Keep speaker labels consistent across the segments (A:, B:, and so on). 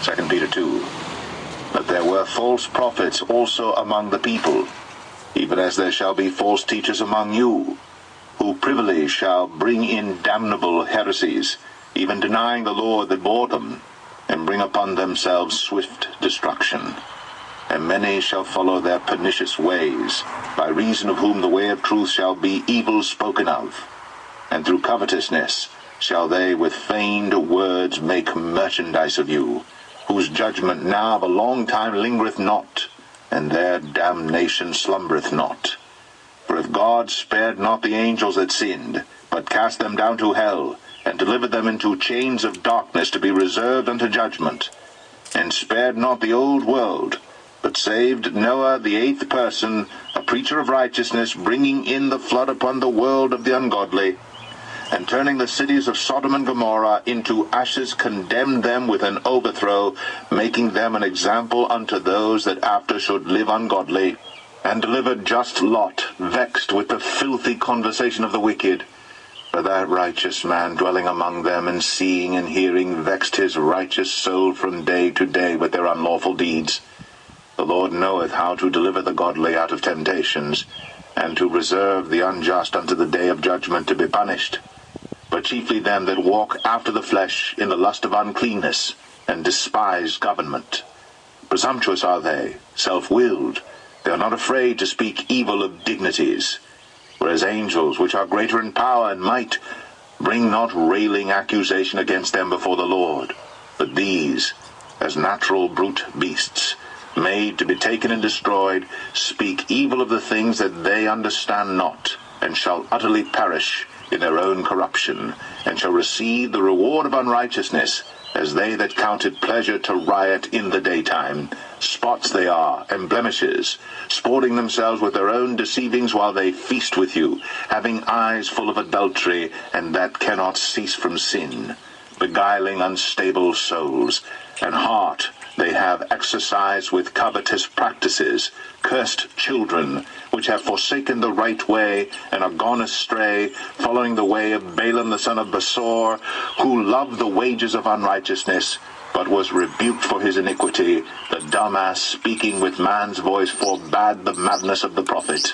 A: 2 Peter 2. But there were false prophets also among the people, even as there shall be false teachers among you, who privily shall bring in damnable heresies, even denying the Lord that bore them, and bring upon themselves swift destruction. And many shall follow their pernicious ways, by reason of whom the way of truth shall be evil spoken of. And through covetousness shall they with feigned words make merchandise of you, whose judgment now of a long time lingereth not, and their damnation slumbereth not. For if God spared not the angels that sinned, but cast them down to hell, and delivered them into chains of darkness to be reserved unto judgment, and spared not the old world, but saved Noah the eighth person, a preacher of righteousness, bringing in the flood upon the world of the ungodly, and turning the cities of Sodom and Gomorrah into ashes, condemned them with an overthrow, making them an example unto those that after should live ungodly, and delivered just Lot, vexed with the filthy conversation of the wicked. For that righteous man dwelling among them, and seeing and hearing, vexed his righteous soul from day to day with their unlawful deeds. The Lord knoweth how to deliver the godly out of temptations, and to reserve the unjust unto the day of judgment to be punished. But chiefly them that walk after the flesh in the lust of uncleanness, and despise government. Presumptuous are they, self-willed. They are not afraid to speak evil of dignities. Whereas angels, which are greater in power and might, bring not railing accusation against them before the Lord. But these, as natural brute beasts, made to be taken and destroyed, speak evil of the things that they understand not, and shall utterly perish in their own corruption, and shall receive the reward of unrighteousness, as they that count it pleasure to riot in the daytime. Spots they are, and blemishes, sporting themselves with their own deceivings while they feast with you, having eyes full of adultery, and that cannot cease from sin, beguiling unstable souls, and heart they have exercised with covetous practices, cursed children, which have forsaken the right way, and are gone astray, following the way of Balaam the son of Besor, who loved the wages of unrighteousness, but was rebuked for his iniquity. The dumb ass, speaking with man's voice, forbade the madness of the prophet.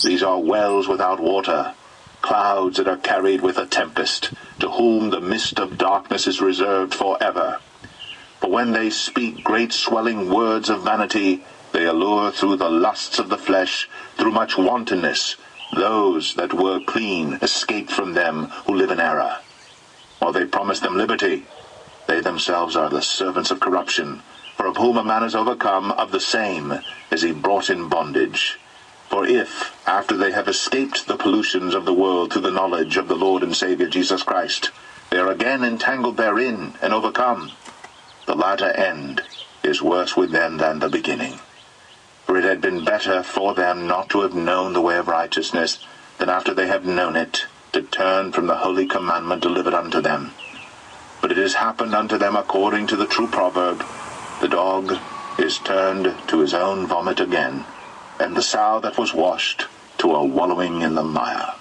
A: These are wells without water, clouds that are carried with a tempest, to whom the mist of darkness is reserved forever. For when they speak great swelling words of vanity, they allure through the lusts of the flesh, through much wantonness, those that were clean escape from them who live in error. While they promise them liberty, they themselves are the servants of corruption. For of whom a man is overcome, of the same is he brought in bondage. For if, after they have escaped the pollutions of the world through the knowledge of the Lord and Savior Jesus Christ, they are again entangled therein and overcome, the latter end is worse with them than the beginning. For it had been better for them not to have known the way of righteousness, than after they have known it, to turn from the holy commandment delivered unto them. But it has happened unto them according to the true proverb, the dog is turned to his own vomit again, and the sow that was washed to a wallowing in the mire.